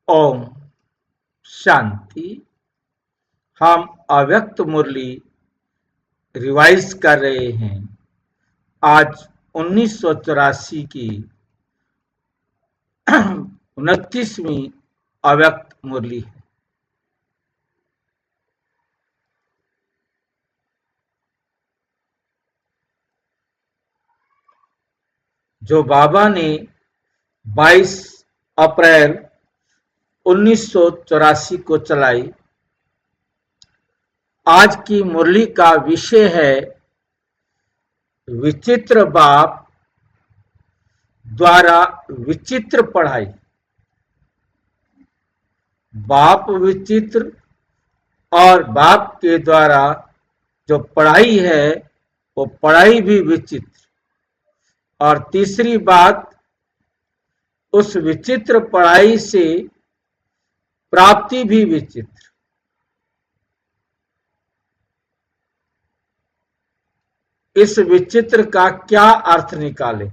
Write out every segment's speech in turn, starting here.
ओम शांति। हम अव्यक्त मुरली रिवाइज कर रहे हैं। आज 1984 की 29वीं अव्यक्त मुरली है। जो बाबा ने 22 अप्रैल 1984 को चलाई। आज की मुरली का विषय है विचित्र बाप द्वारा विचित्र पढ़ाई। बाप विचित्र और बाप के द्वारा जो पढ़ाई है वो पढ़ाई भी विचित्र। और तीसरी बात, उस विचित्र पढ़ाई से प्राप्ति भी विचित्र। इस विचित्र का क्या अर्थ निकाले?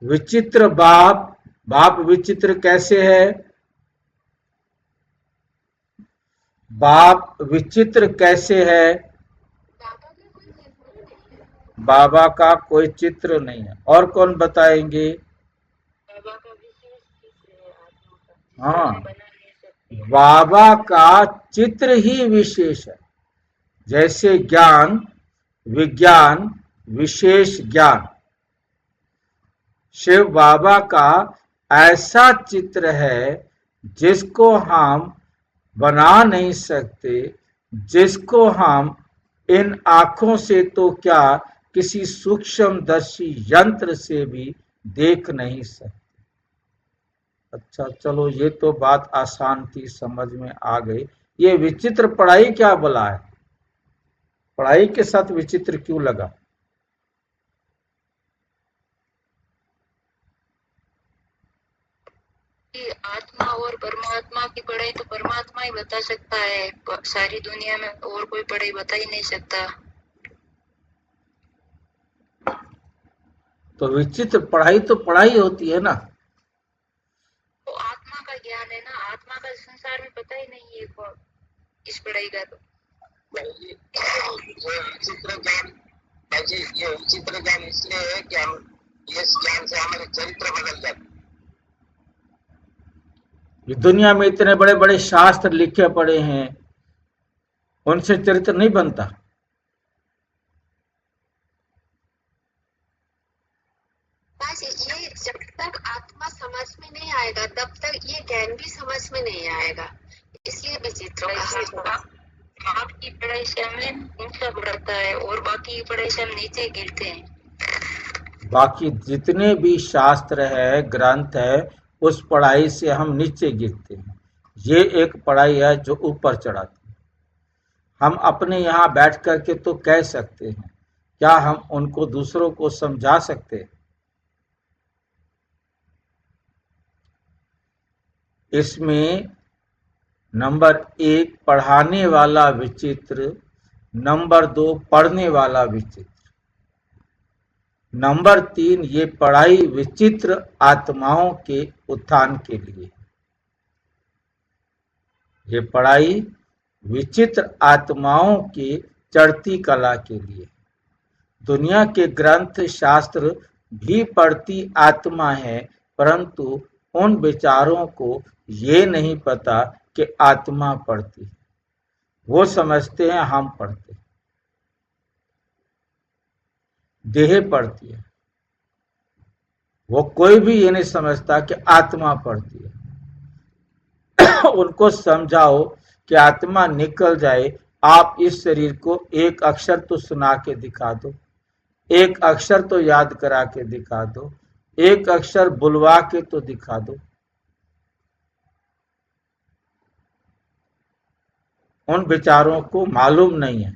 विचित्र बाप विचित्र कैसे है? बाप विचित्र कैसे है? बाबा का कोई चित्र नहीं है। और कौन बताएंगे? हाँ, बाबा का चित्र ही विशेष है। जैसे ज्ञान, विज्ञान, विशेष ज्ञान। शिव बाबा का ऐसा चित्र है जिसको हम बना नहीं सकते, जिसको हम इन आंखों से तो क्या किसी सूक्ष्मदर्शी यंत्र से भी देख नहीं सकते। अच्छा चलो, ये तो बात आसान थी, समझ में आ गई। ये विचित्र पढ़ाई क्या बोला है? पढ़ाई के साथ विचित्र क्यों लगा? आत्मा और परमात्मा की पढ़ाई तो परमात्मा ही बता सकता है। सारी दुनिया में और कोई पढ़ाई बता ही नहीं सकता। तो विचित्र पढ़ाई तो पढ़ाई होती है ना। तो आत्मा का ज्ञान है ना। आत्मा का संसार में पता ही नहीं है इस पढ़ाई का। तो ये विचित्र ज्ञान, ये विचित्र ज्ञान इसलिए है कि हम इस ज्ञान से हमारे चरित्र बदल जाते। दुनिया में इतने बड़े बड़े शास्त्र लिखे पड़े हैं, उनसे चरित्र नहीं बनता। ये जब तक आत्मा समझ में नहीं आएगा तब तक ये ज्ञान भी समझ में नहीं आएगा। इसलिए विचित्र आपकी पढ़ाई से हमें ऊंचा बढ़ता है और बाकी की पढ़ाई से हम नीचे गिरते हैं। बाकी जितने भी शास्त्र है, ग्रंथ है, उस पढ़ाई से हम नीचे गिरते हैं। ये एक पढ़ाई है जो ऊपर चढ़ाती है। हम अपने यहाँ बैठ करके तो कह सकते हैं, क्या हम उनको दूसरों को समझा सकते हैं? इसमें नंबर 1 पढ़ाने वाला विचित्र, नंबर 2 पढ़ने वाला विचित्र, नंबर 3 ये पढ़ाई विचित्र आत्माओं के उत्थान के लिए। ये पढ़ाई विचित्र आत्माओं के चढ़ती कला के लिए। दुनिया के ग्रंथ शास्त्र भी पढ़ती आत्मा है, परंतु उन विचारों को ये नहीं पता कि आत्मा पढ़ती है। वो समझते हैं हम पढ़ते हैं, देह पढ़ती है। वो कोई भी ये नहीं समझता कि आत्मा पढ़ती है। उनको समझाओ कि आत्मा निकल जाए, आप इस शरीर को एक अक्षर तो सुना के दिखा दो, एक अक्षर तो याद करा के दिखा दो, एक अक्षर बुलवा के तो दिखा दो। उन विचारों को मालूम नहीं है।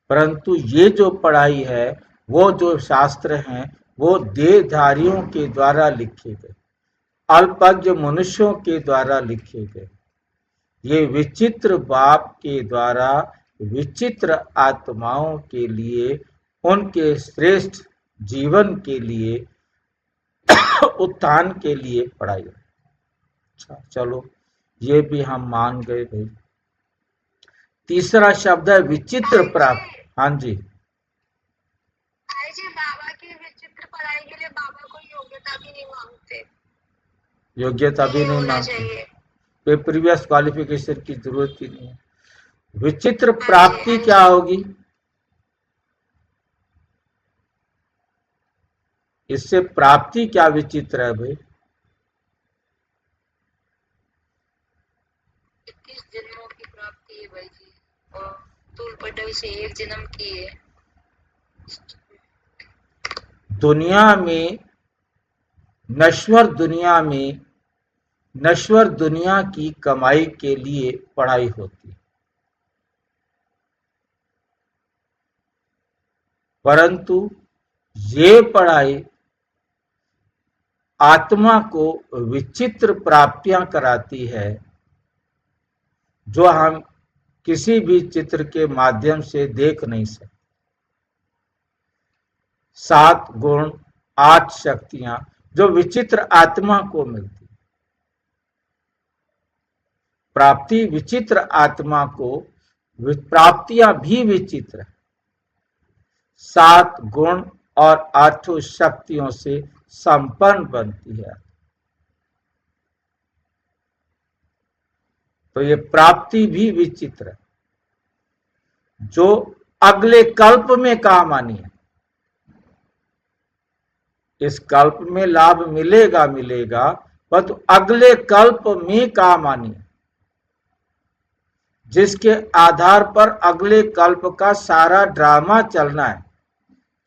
परंतु ये जो पढ़ाई है, वो जो शास्त्र हैं, वो देहधारियों के द्वारा लिखे गए, अल्पज्ञ मनुष्यों के द्वारा लिखे गए। ये विचित्र बाप के द्वारा विचित्र आत्माओं के लिए, उनके श्रेष्ठ जीवन के लिए उत्थान के लिए पढ़ाई। अच्छा चलो, ये भी हम मान गए भाई। तीसरा शब्द है विचित्र प्राप्त। हाँ जी, जी बाबा की विचित्र पढ़ाई के लिए बाबा कोई योग्यता भी नहीं मांगते, योग्यता भी ये नहीं होना मांगते, चाहिए। प्रीवियस क्वालिफिकेशन की जरूरत ही नहीं है। विचित्र हाँ जी, प्राप्ति हाँ क्या जी। होगी? इससे प्राप्ति क्या विचित्र है भाई? 21 जन्मों की प्राप्ति है भाई जी, और तूल पटल से एक जन्म की है। दुनिया में, नश्वर दुनिया में, नश्वर दुनिया की कमाई के लिए पढ़ाई होती है, परंतु ये पढ़ाई आत्मा को विचित्र प्राप्तियां कराती है, जो हम किसी भी चित्र के माध्यम से देख नहीं सकते। 7 गुण, 8 शक्तियां जो विचित्र आत्मा को मिलती, प्राप्ति विचित्र आत्मा को, प्राप्तियां भी विचित्र, 7 गुण और 8 शक्तियों से संपन्न बनती है। तो ये प्राप्ति भी विचित्र है, जो अगले कल्प में काम आनी है। इस कल्प में लाभ मिलेगा मिलेगा, परंतु अगले कल्प में काम आनी है, जिसके आधार पर अगले कल्प का सारा ड्रामा चलना है,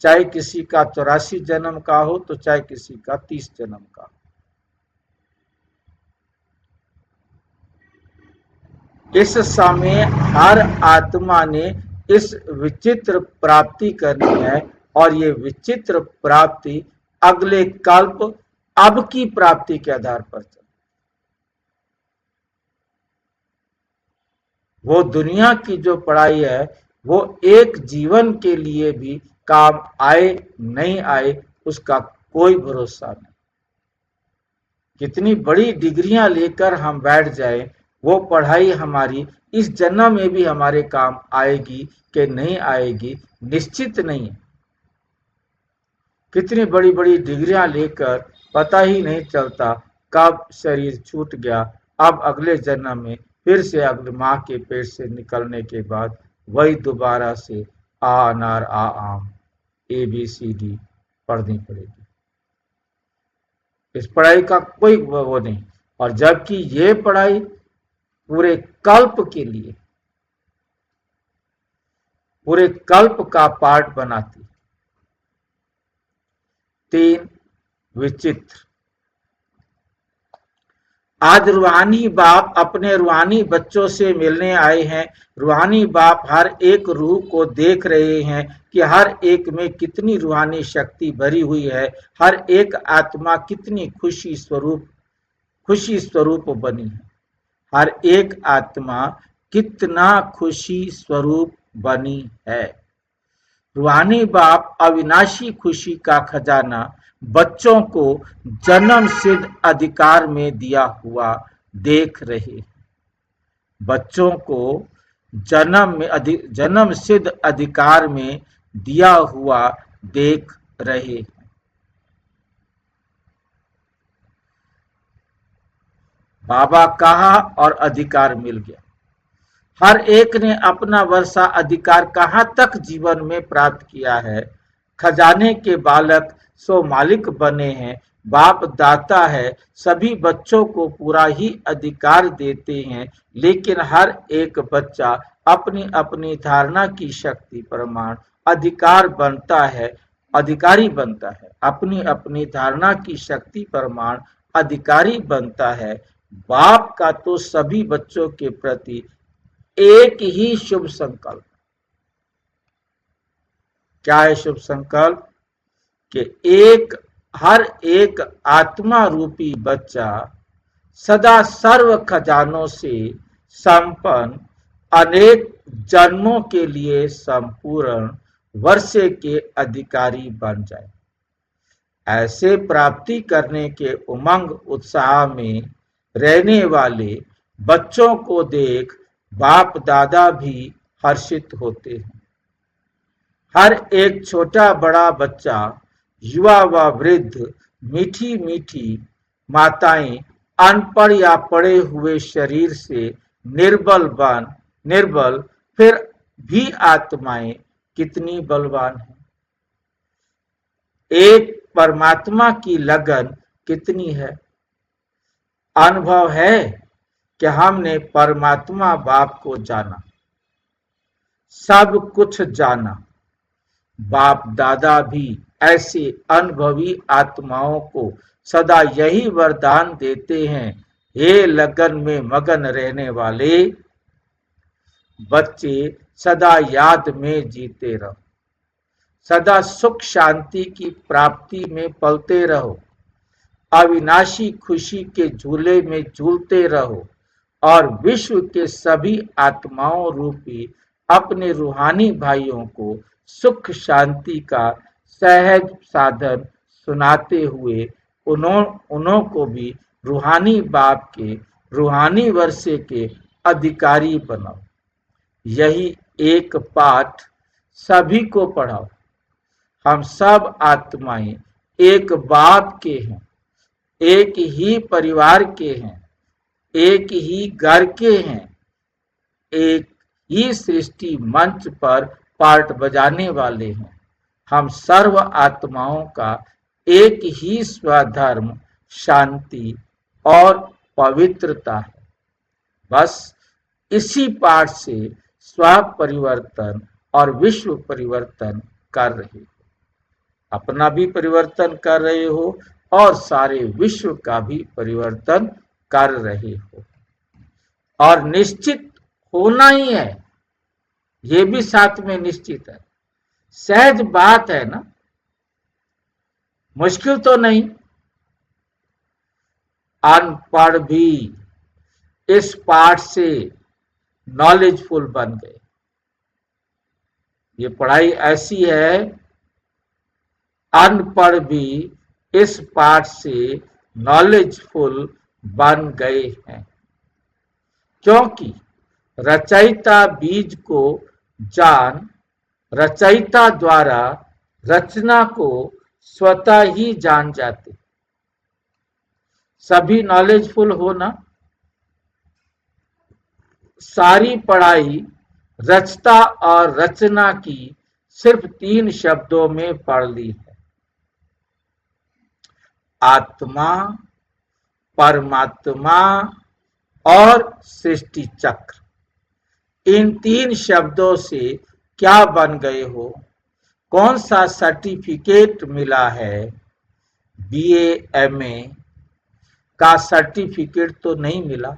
चाहे किसी का 84 जन्म का हो तो चाहे किसी का 30 जन्म का हो। इस समय हर आत्मा ने इस विचित्र प्राप्ति करनी है, और ये विचित्र प्राप्ति अगले कल्प अब की प्राप्ति के आधार पर चल। वो दुनिया की जो पढ़ाई है वो एक जीवन के लिए भी काम आए नहीं आए उसका कोई भरोसा नहीं। कितनी बड़ी डिग्रियां लेकर हम बैठ जाए, वो पढ़ाई हमारी इस जन्म में भी हमारे काम आएगी कि नहीं आएगी निश्चित नहीं है। कितनी बड़ी बड़ी डिग्रियां लेकर पता ही नहीं चलता कब शरीर छूट गया, अब अगले जन्म में फिर से अगले माँ के पेट से निकलने के बाद वही दोबारा से आ अनार आ आम ABCD पढ़नी पड़ेगी। इस पढ़ाई का कोई वो नहीं, और जबकि ये पढ़ाई पूरे कल्प के लिए, पूरे कल्प का पार्ट बनाती। 3 विचित्र। आज रूहानी बाप अपने रूहानी बच्चों से मिलने आए हैं। रूहानी बाप हर एक रूह को देख रहे हैं कि हर एक में कितनी रूहानी शक्ति भरी हुई है, हर एक आत्मा कितनी खुशी स्वरूप बनी है, हर एक आत्मा कितना खुशी स्वरूप बनी है। रूहानी बाप अविनाशी खुशी का खजाना बच्चों को जन्म सिद्ध अधिकार में दिया हुआ देख रहे, बच्चों को जन्म सिद्ध अधिकार में दिया हुआ देख रहे। बाबा कहा और अधिकार मिल गया। हर एक ने अपना वर्षा अधिकार कहां तक जीवन में प्राप्त किया है। खजाने के बालक सो मालिक बने हैं, बाप दाता है, सभी बच्चों को पूरा ही अधिकार देते हैं, लेकिन हर एक बच्चा अपनी अपनी धारणा की शक्ति प्रमाण अधिकारी बनता है, अपनी अपनी धारणा की शक्ति प्रमाण अधिकारी बनता है। बाप का तो सभी बच्चों के प्रति एक ही शुभ संकल्प। क्या है शुभ संकल्प? कि हर एक आत्मा रूपी बच्चा सदा सर्व खजानों से संपन्न, अनेक जन्मों के लिए संपूर्ण वर्षे के अधिकारी बन जाए। ऐसे प्राप्ति करने के उमंग उत्साह में रहने वाले बच्चों को देख बाप दादा भी हर्षित होते हैं। हर एक छोटा बड़ा बच्चा, युवा व वृद्ध, मीठी मीठी माताएं, अनपढ़ या पढ़े हुए शरीर से निर्बल फिर भी आत्माएं कितनी बलवान हैं। एक परमात्मा की लगन कितनी है। अनुभव है कि हमने परमात्मा बाप को जाना, सब कुछ जाना। बाप दादा भी ऐसे अनुभवी आत्माओं को सदा यही वरदान देते हैं, हे लगन में मगन रहने वाले बच्चे, सदा याद में जीते रहो, सदा सुख शांति की प्राप्ति में पलते रहो, अविनाशी खुशी के झूले में झूलते रहो और विश्व के सभी आत्माओं रूपी अपने रूहानी भाइयों को सुख शांति का सहज साधन सुनाते हुए उन्हों को भी रूहानी बाप के रूहानी वर्षे के अधिकारी बनाओ। यही एक पाठ सभी को पढ़ाओ। हम सब आत्माएं एक बाप के हैं, एक ही परिवार के हैं, एक ही घर के हैं, एक ही सृष्टि मंच पर पार्ट बजाने वाले हैं। हम सर्व आत्माओं का एक ही स्वधर्म शांति और पवित्रता है। बस इसी पाठ से स्व परिवर्तन और विश्व परिवर्तन कर रहे हो। अपना भी परिवर्तन कर रहे हो और सारे विश्व का भी परिवर्तन कर रहे हो। और निश्चित होना ही है, ये भी साथ में निश्चित है। सहज बात है ना, मुश्किल तो नहीं। अनपढ़ भी इस पाठ से नॉलेजफुल बन गए। ये पढ़ाई ऐसी है, अनपढ़ भी इस पाठ से नॉलेजफुल बन गए हैं, क्योंकि रचयिता बीज को जान रचयिता द्वारा रचना को स्वतः ही जान जाते। सभी नॉलेजफुल होना, सारी पढ़ाई रचता और रचना की सिर्फ 3 शब्दों में पढ़ ली है। आत्मा, परमात्मा और सृष्टि चक्र। इन 3 शब्दों से क्या बन गए हो? कौन सा सर्टिफिकेट मिला है? बीए एमए का सर्टिफिकेट तो नहीं मिला,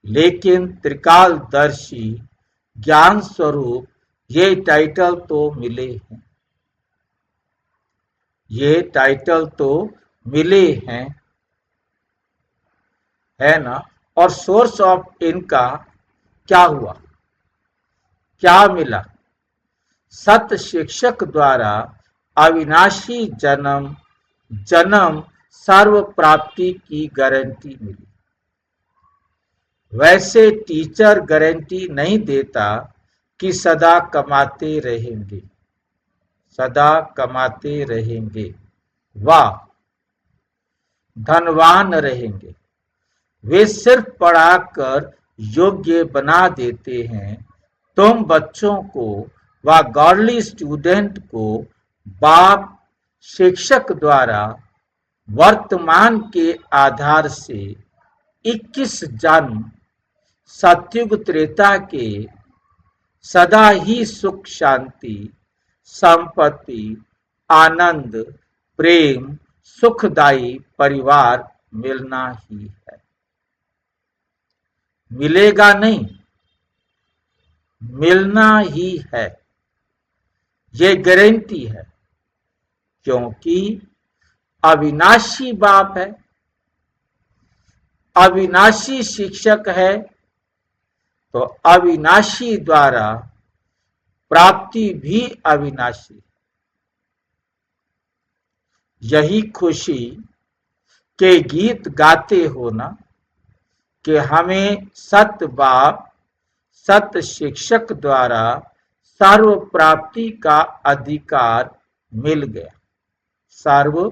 लेकिन त्रिकालदर्शी ज्ञान स्वरूप ये टाइटल तो मिले हैं। ये टाइटल तो मिले हैं, है ना। और सोर्स ऑफ इनका क्या हुआ, क्या मिला? सत शिक्षक द्वारा अविनाशी जन्म सर्व प्राप्ति की गारंटी मिली। वैसे टीचर गारंटी नहीं देता कि सदा कमाते रहेंगे, सदा कमाते रहेंगे, वाह धनवान रहेंगे। वे सिर्फ पढ़ाकर योग्य बना देते हैं। तुम बच्चों को व गॉडली स्टूडेंट को बाप शिक्षक द्वारा वर्तमान के आधार से 21 जन्म सतयुग त्रेता के सदा ही सुख शांति संपत्ति आनंद प्रेम सुखदायी परिवार मिलना ही है। मिलेगा नहीं, मिलना ही है, ये गारंटी है। क्योंकि अविनाशी बाप है, अविनाशी शिक्षक है, तो अविनाशी द्वारा प्राप्ति भी अविनाशी। यही खुशी के गीत गाते हो ना कि हमें सत्य बाप सत्य शिक्षक द्वारा सर्व प्राप्ति का अधिकार मिल गया। सर्व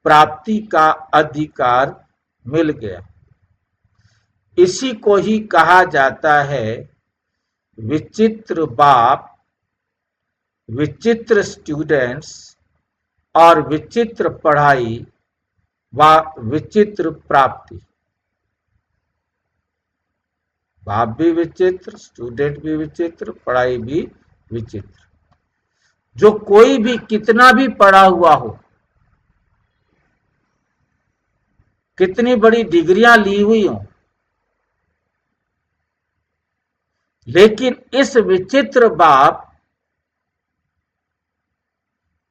प्राप्ति का अधिकार मिल गया। इसी को ही कहा जाता है विचित्र बाप, विचित्र स्टूडेंट्स और विचित्र पढ़ाई व विचित्र प्राप्ति। बाप भी विचित्र, स्टूडेंट भी विचित्र, पढ़ाई भी विचित्र। जो कोई भी कितना भी पढ़ा हुआ हो, कितनी बड़ी डिग्रियां ली हुई हो, लेकिन इस विचित्र बाप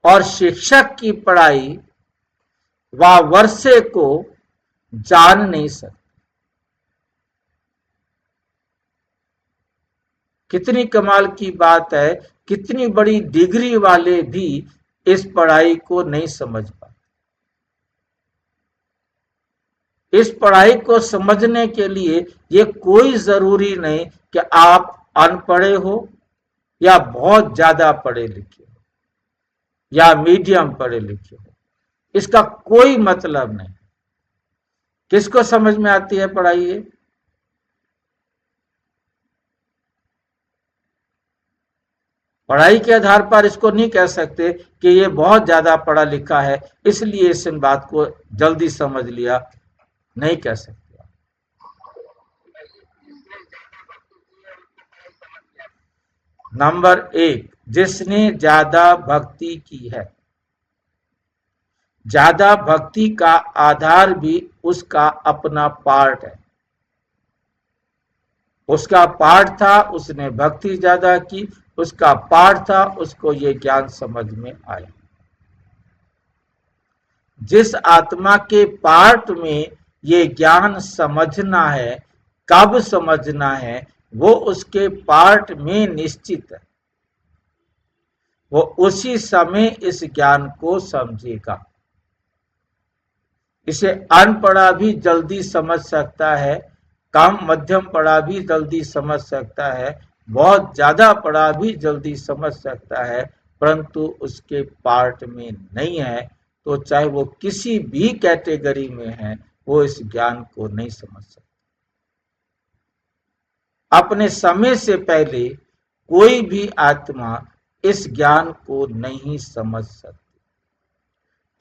और शिक्षक की पढ़ाई व वर्षे को जान नहीं सकते। कितनी कमाल की बात है, कितनी बड़ी डिग्री वाले भी इस पढ़ाई को नहीं समझ पाते। इस पढ़ाई को समझने के लिए ये कोई जरूरी नहीं कि आप अनपढ़े हो या बहुत ज्यादा पढ़े लिखे हो या मीडियम पढ़े लिखे हो, इसका कोई मतलब नहीं। किसको समझ में आती है पढ़ाई ये? पढ़ाई के आधार पर इसको नहीं कह सकते कि ये बहुत ज्यादा पढ़ा लिखा है इसलिए इस बात को जल्दी समझ लिया, नहीं कह सकते। नंबर 1, जिसने ज्यादा भक्ति की है। ज्यादा भक्ति का आधार भी उसका अपना पार्ट है। उसका पार्ट था, उसने भक्ति ज्यादा की, उसका पार्ट था, उसको ये ज्ञान समझ में आया। जिस आत्मा के पार्ट में ये ज्ञान समझना है, कब समझना है, वो उसके पार्ट में निश्चित है। वो उसी समय इस ज्ञान को समझेगा। इसे अनपढ़ा भी जल्दी समझ सकता है, कम मध्यम पढ़ा भी जल्दी समझ सकता है, बहुत ज्यादा पढ़ा भी जल्दी समझ सकता है, परंतु उसके पार्ट में नहीं है तो चाहे वो किसी भी कैटेगरी में है, वो इस ज्ञान को नहीं समझ सकता। अपने समय से पहले कोई भी आत्मा इस ज्ञान को नहीं समझ सकती।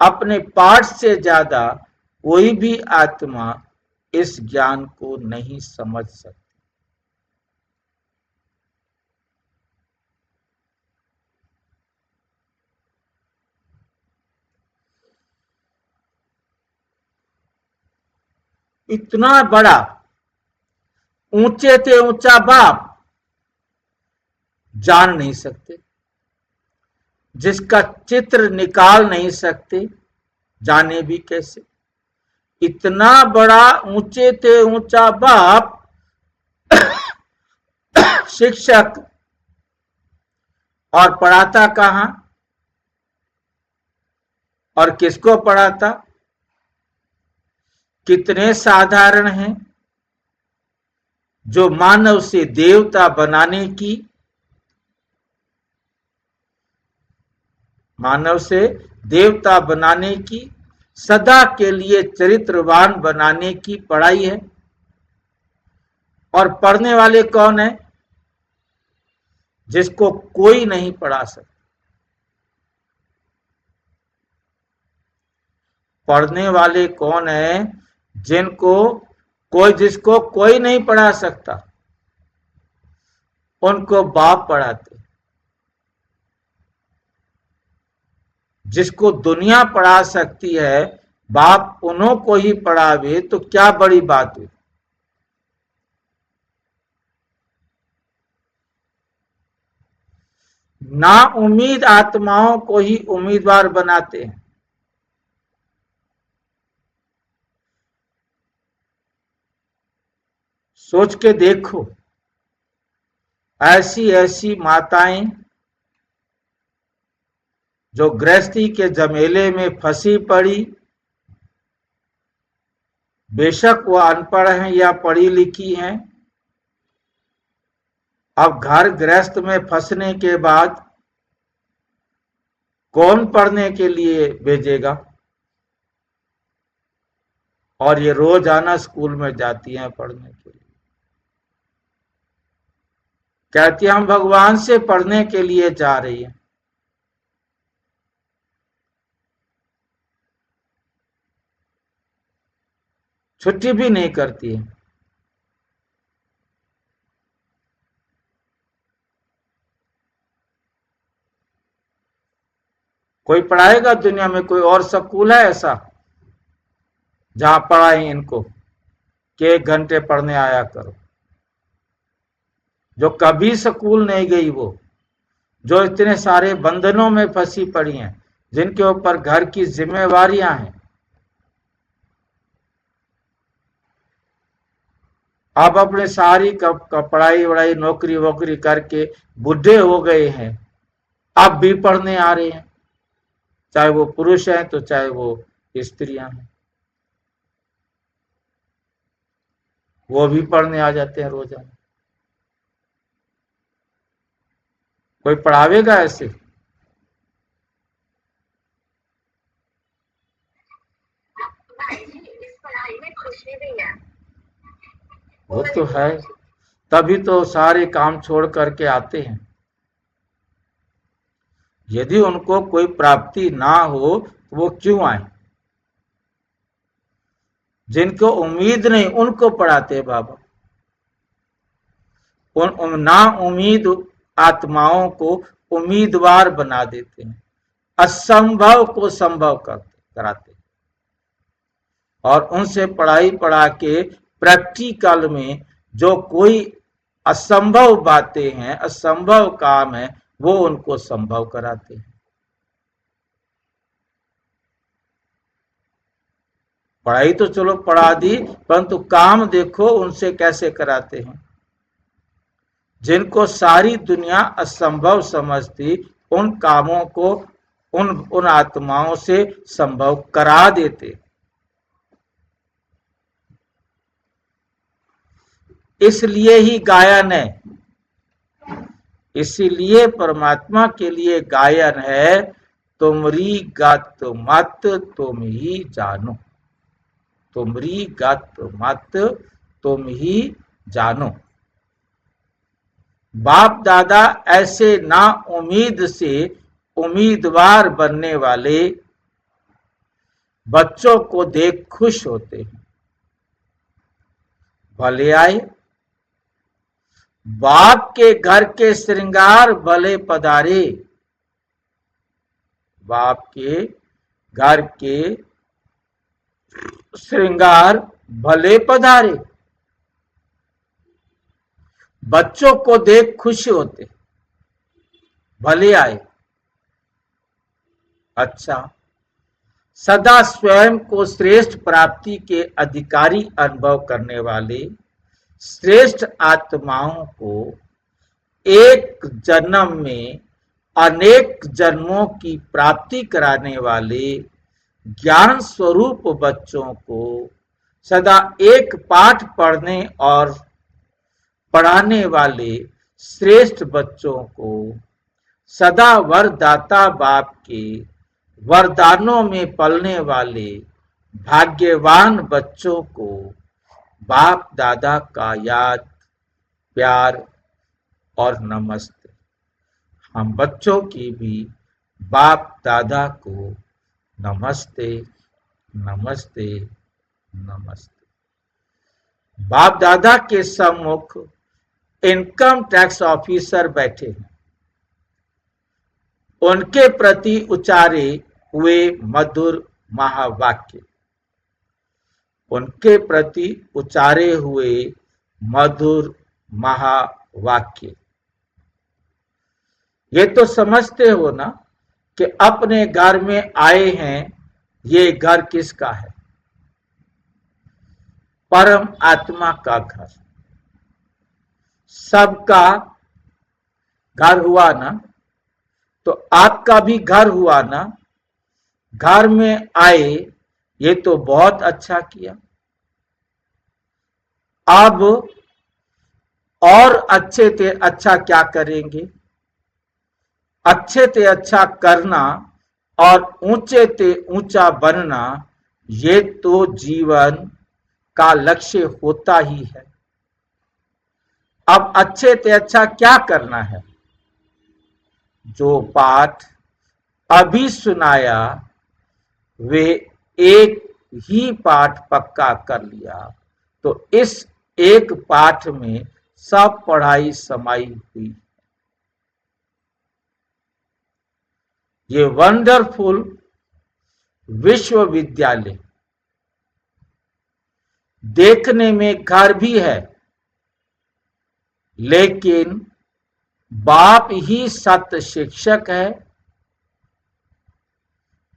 अपने पार्ट से ज्यादा कोई भी आत्मा इस ज्ञान को नहीं समझ सकती। इतना बड़ा ऊंचे से ऊंचा बाप जान नहीं सकते, जिसका चित्र निकाल नहीं सकते, जाने भी कैसे। इतना बड़ा ऊंचे से ऊंचा बाप शिक्षक, और पढ़ाता कहां और किसको पढ़ाता? कितने साधारण हैं जो मानव से देवता बनाने की, मानव से देवता बनाने की, सदा के लिए चरित्रवान बनाने की पढ़ाई है। और पढ़ने वाले कौन है? जिसको कोई नहीं पढ़ा सकता। पढ़ने वाले कौन है? जिसको कोई नहीं पढ़ा सकता, उनको बाप पढ़ाते। जिसको दुनिया पढ़ा सकती है, बाप उन्हों को ही पढ़ावे तो क्या बड़ी बात है। ना उम्मीद आत्माओं को ही उम्मीदवार बनाते हैं। सोच के देखो, ऐसी ऐसी माताएं जो गृहस्थी के झमेले में फंसी पड़ी, बेशक वो अनपढ़ हैं या पढ़ी लिखी हैं, अब घर गृहस्थ में फंसने के बाद कौन पढ़ने के लिए भेजेगा? और ये रोजाना स्कूल में जाती हैं पढ़ने के लिए, कहती हम भगवान से पढ़ने के लिए जा रही हैं। छुट्टी भी नहीं करती है। कोई पढ़ाएगा दुनिया में? कोई और स्कूल है ऐसा जहां पढ़ाए इनको कि 1 घंटे पढ़ने आया करो? जो कभी स्कूल नहीं गई, वो जो इतने सारे बंधनों में फंसी पड़ी हैं, जिनके ऊपर घर की जिम्मेवारियां हैं, आप अपने सारी पढ़ाई वढ़ाई नौकरी वोकरी करके बुढ़े हो गए हैं, अब भी पढ़ने आ रहे हैं, चाहे वो पुरुष हैं तो चाहे वो स्त्रियां हैं, वो भी पढ़ने आ जाते हैं रोजाना। कोई पढ़ावेगा ऐसे? इस पढ़ाई में खुशी भी है। वो तो है, तभी तो सारे काम छोड़ करके आते हैं। यदि उनको कोई प्राप्ति ना हो तो वो क्यों आए? जिनको उम्मीद नहीं उनको पढ़ाते बाबा। उन ना उम्मीद आत्माओं को उम्मीदवार बना देते हैं, असंभव को संभव कराते, और उनसे पढ़ाई पढ़ा के प्रैक्टिकल में जो कोई असंभव बातें हैं, असंभव काम है, वो उनको संभव कराते हैं। पढ़ाई तो चलो पढ़ा दी, परंतु काम देखो उनसे कैसे कराते हैं। जिनको सारी दुनिया असंभव समझती, उन कामों को उन आत्माओं से संभव करा देते। इसलिए ही गायन है, इसीलिए परमात्मा के लिए गायन है, तुमरी गत मत तुम ही जानो, तुमरी गत मत तुम ही जानो। बाप दादा ऐसे ना उम्मीद से उम्मीदवार बनने वाले बच्चों को देख खुश होते हैं। भले आए, बाप के घर के श्रृंगार भले पधारे, बाप के घर के श्रृंगार भले पधारे, बच्चों को देख खुश होते, भले आए। अच्छा, सदा स्वयं को श्रेष्ठ प्राप्ति के अधिकारी अनुभव करने वाले श्रेष्ठ आत्माओं को एक जन्म में अनेक जन्मों की प्राप्ति कराने वाले ज्ञान स्वरूप बच्चों को सदा एक पाठ पढ़ने और पढ़ाने वाले श्रेष्ठ बच्चों को सदा वरदाता बाप के वरदानों में पलने वाले भाग्यवान बच्चों को बाप दादा का याद, प्यार और नमस्ते। हम बच्चों की भी बाप दादा को नमस्ते, नमस्ते, नमस्ते। बाप दादा के सम्मुख इनकम टैक्स ऑफिसर बैठे हैं, उनके प्रति उच्चारे हुए मधुर महावाक्य, उनके प्रति उच्चारे हुए मधुर महावाक्य, ये तो समझते हो ना कि अपने घर में आए हैं, ये घर किसका है? परम आत्मा का घर। सबका घर हुआ ना, तो आपका भी घर हुआ ना, घर में आए, ये तो बहुत अच्छा किया। अब और अच्छे से अच्छा क्या करेंगे? अच्छे से अच्छा करना और ऊंचे से ऊंचा बनना, ये तो जीवन का लक्ष्य होता ही है। अब अच्छे से अच्छा क्या करना है? जो पाठ अभी सुनाया वे एक ही पाठ पक्का कर लिया, तो इस एक पाठ में सब पढ़ाई समाई हुई। ये वंडरफुल विश्वविद्यालय देखने में घर भी है, लेकिन बाप ही सत्य शिक्षक है।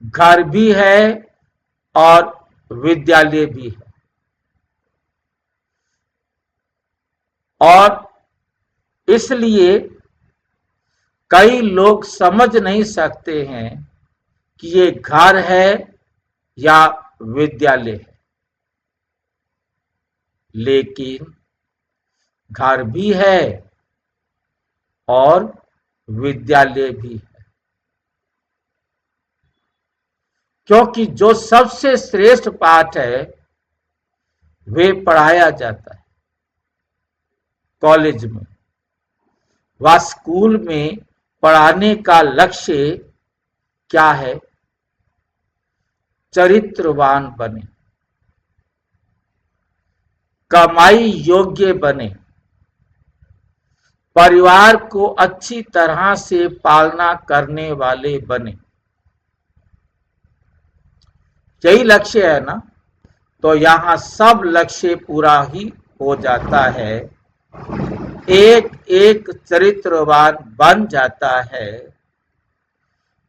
घर भी है और विद्यालय भी है। और इसलिए कई लोग समझ नहीं सकते हैं कि ये घर है या विद्यालय है, लेकिन घर भी है और विद्यालय भी है, क्योंकि जो सबसे श्रेष्ठ पाठ है वे पढ़ाया जाता है कॉलेज में व स्कूल में। पढ़ाने का लक्ष्य क्या है? चरित्रवान बने, कमाई योग्य बने, परिवार को अच्छी तरह से पालना करने वाले बने। यही लक्ष्य है ना? तो यहां सब लक्ष्य पूरा ही हो जाता है, एक एक चरित्रवान बन जाता है।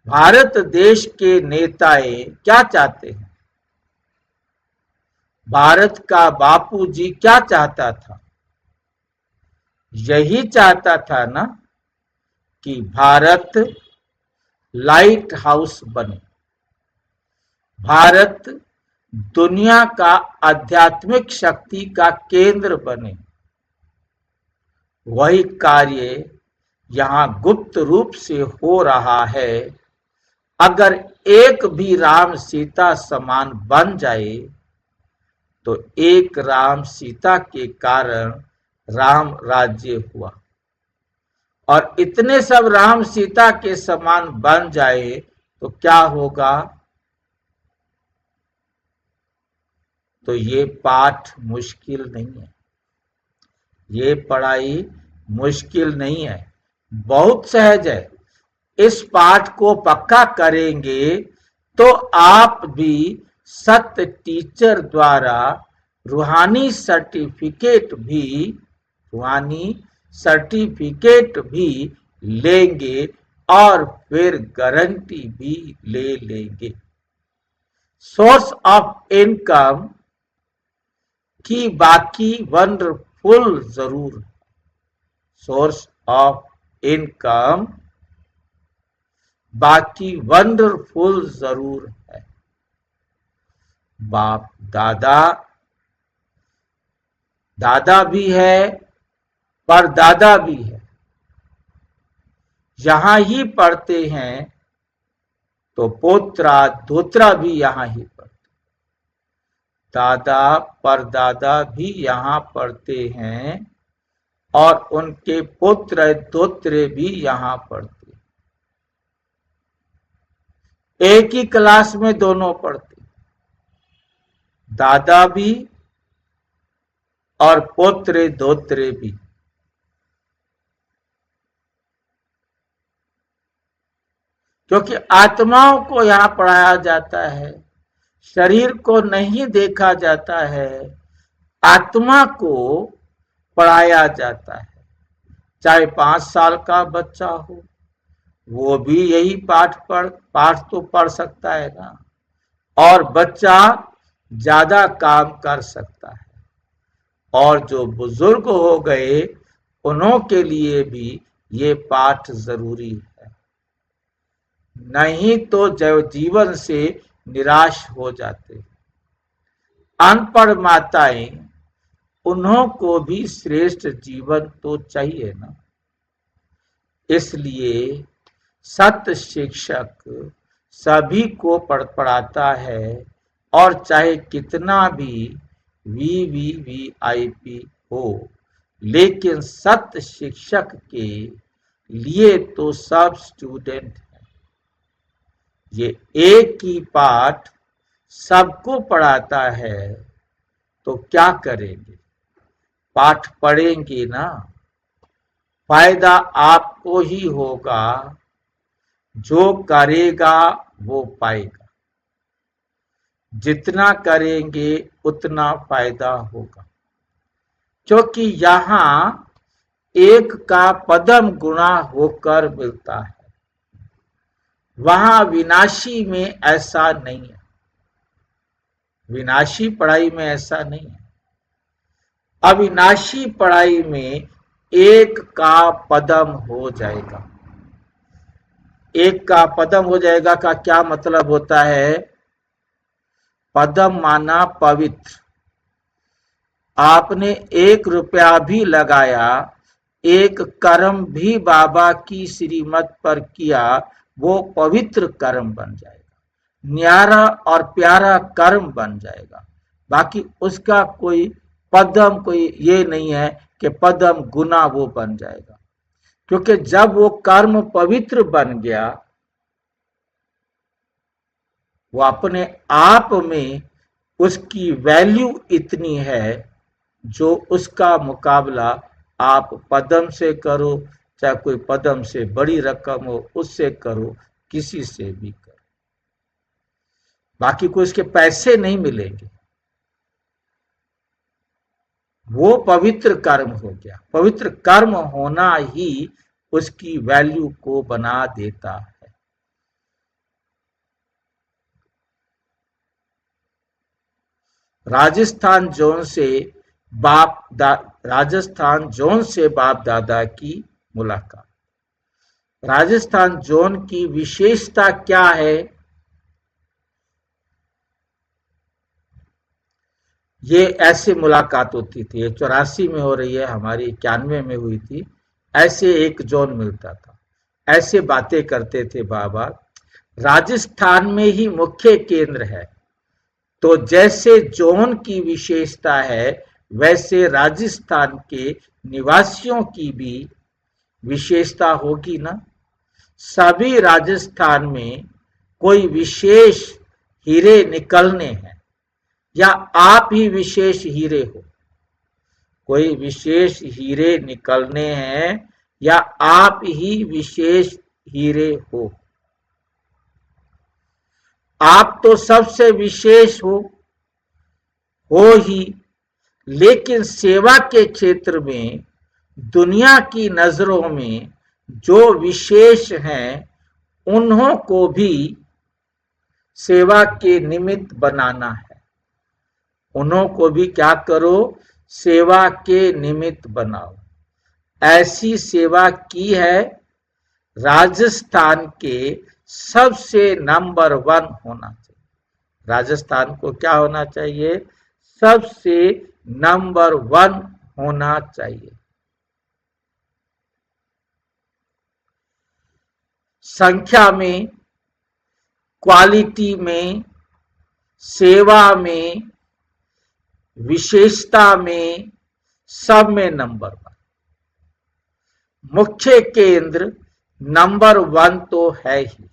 भारत देश के नेताएं क्या चाहते हैं? भारत का बापूजी क्या चाहता था? यही चाहता था ना कि भारत लाइट हाउस बने, भारत दुनिया का आध्यात्मिक शक्ति का केंद्र बने। वही कार्य यहां गुप्त रूप से हो रहा है। अगर एक भी राम सीता समान बन जाए तो एक राम सीता के कारण राम राज्य हुआ, और इतने सब राम सीता के समान बन जाए तो क्या होगा? तो ये पाठ मुश्किल नहीं है, ये पढ़ाई मुश्किल नहीं है, बहुत सहज है। इस पाठ को पक्का करेंगे तो आप भी सत्य टीचर द्वारा रूहानी सर्टिफिकेट भी लेंगे और फिर गारंटी भी ले लेंगे। सोर्स ऑफ इनकम की बाकी वंडरफुल जरूर, सोर्स ऑफ इनकम बाकी वंडरफुल जरूर है। बाप दादा भी है, परदादा भी है। यहां ही पढ़ते हैं तो पोत्रा धोत्रा भी यहां ही पढ़ते, दादा परदादा भी यहां पढ़ते हैं और उनके पुत्र दोत्रे भी यहां पढ़ते। एक ही क्लास में दोनों पढ़ते, दादा भी और पोत्रे दोत्रे भी। क्योंकि आत्माओं को यहां पढ़ाया जाता है, शरीर को नहीं देखा जाता है, आत्मा को पढ़ाया जाता है। चाहे 5 साल का बच्चा हो, वो भी यही पाठ तो पढ़ सकता है ना, और बच्चा ज्यादा काम कर सकता है। और जो बुजुर्ग हो गए उन्हों के लिए भी ये पाठ जरूरी है। नहीं तो जीवन से निराश हो जाते। अनपढ़ माताएं, उन्हों को भी श्रेष्ठ जीवन तो चाहिए ना। इसलिए सत्य शिक्षक सभी को पढ़ाता है, और चाहे कितना भी वीवीवीआईपी हो, लेकिन सत्य शिक्षक के लिए तो सब स्टूडेंट हैं। ये एक ही पाठ सबको पढ़ाता है, तो क्या करेंगे? पाठ पढ़ेंगे ना। फायदा आपको ही होगा, जो करेगा वो पाएगा। जितना करेंगे उतना फायदा होगा, क्योंकि यहाँ एक का पदम गुणा होकर मिलता है। वहां विनाशी में ऐसा नहीं है। विनाशी पढ़ाई में ऐसा नहीं है। अविनाशी पढ़ाई में एक का पदम हो जाएगा। एक का पदम हो जाएगा का क्या मतलब होता है? पदम माना पवित्र। आपने 1 रुपया भी लगाया, एक कर्म भी बाबा की श्रीमत पर किया, वो पवित्र कर्म बन जाएगा, न्यारा और प्यारा कर्म बन जाएगा। बाकी उसका कोई पदम, कोई ये नहीं है कि पदम गुना वो बन जाएगा, क्योंकि जब वो कर्म पवित्र बन गया, वो अपने आप में उसकी वैल्यू इतनी है, जो उसका मुकाबला आप पदम से करो, चाहे कोई पदम से बड़ी रकम हो उससे करो, किसी से भी करो। बाकी कोई उसके पैसे नहीं मिलेंगे। वो पवित्र कर्म हो गया। पवित्र कर्म होना ही उसकी वैल्यू को बना देता है। राजस्थान जोन से बाप दादा की मुलाकात। राजस्थान जोन की विशेषता क्या है? ये ऐसे मुलाकात होती थी। ये 84 में हो रही है, हमारी 91 में हुई थी। ऐसे एक जोन मिलता था, ऐसे बातें करते थे बाबा। राजस्थान में ही मुख्य केंद्र है, तो जैसे जोन की विशेषता है, वैसे राजस्थान के निवासियों की भी विशेषता होगी ना। सभी राजस्थान में कोई विशेष हीरे निकलने हैं, या आप ही विशेष हीरे हो। कोई विशेष हीरे निकलने हैं, या आप ही विशेष हीरे हो। आप तो सबसे विशेष हो ही, लेकिन सेवा के क्षेत्र में दुनिया की नजरों में जो विशेष हैं, उन्हों को भी सेवा के निमित्त बनाना है। उन्हों को भी क्या करो? सेवा के निमित्त बनाओ। ऐसी सेवा की है। राजस्थान के सबसे नंबर 1 होना चाहिए। राजस्थान को क्या होना चाहिए? सबसे नंबर 1 होना चाहिए। संख्या में, क्वालिटी में, सेवा में, विशेषता में, सब में नंबर 1। मुख्य केंद्र नंबर 1 तो है ही,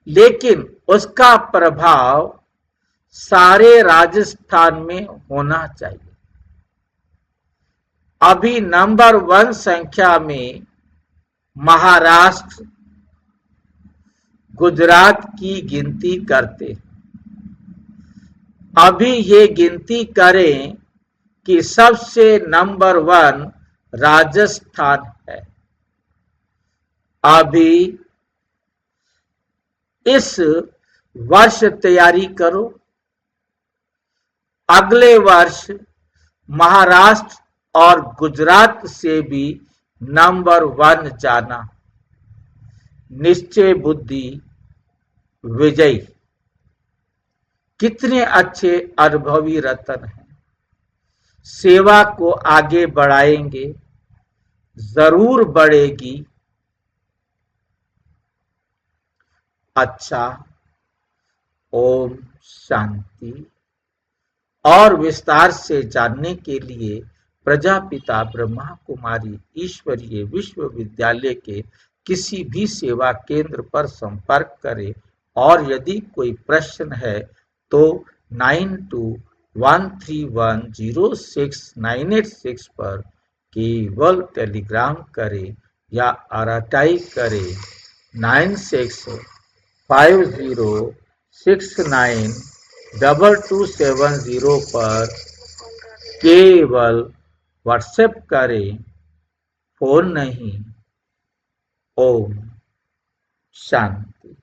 लेकिन उसका प्रभाव सारे राजस्थान में होना चाहिए। अभी नंबर 1 संख्या में महाराष्ट्र, गुजरात की गिनती करते। अभी ये गिनती करें कि सबसे नंबर 1 राजस्थान है। अभी इस वर्ष तैयारी करो, अगले वर्ष महाराष्ट्र और गुजरात से भी नंबर 1 जाना। निश्चय बुद्धि विजयी। कितने अच्छे अनुभवी रतन हैं। सेवा को आगे बढ़ाएंगे, जरूर बढ़ेगी। अच्छा, ओम शांति। और विस्तार से जानने के लिए प्रजापिता ब्रह्मा कुमारी ईश्वरीय विश्वविद्यालय के किसी भी सेवा केंद्र पर संपर्क करें और यदि कोई प्रश्न है तो 9213106986 पर केवल टेलीग्राम करें या आरटीआई करें 9650692270 पर केवल व्हाट्सएप करें, फोन नहीं। ओम शांति।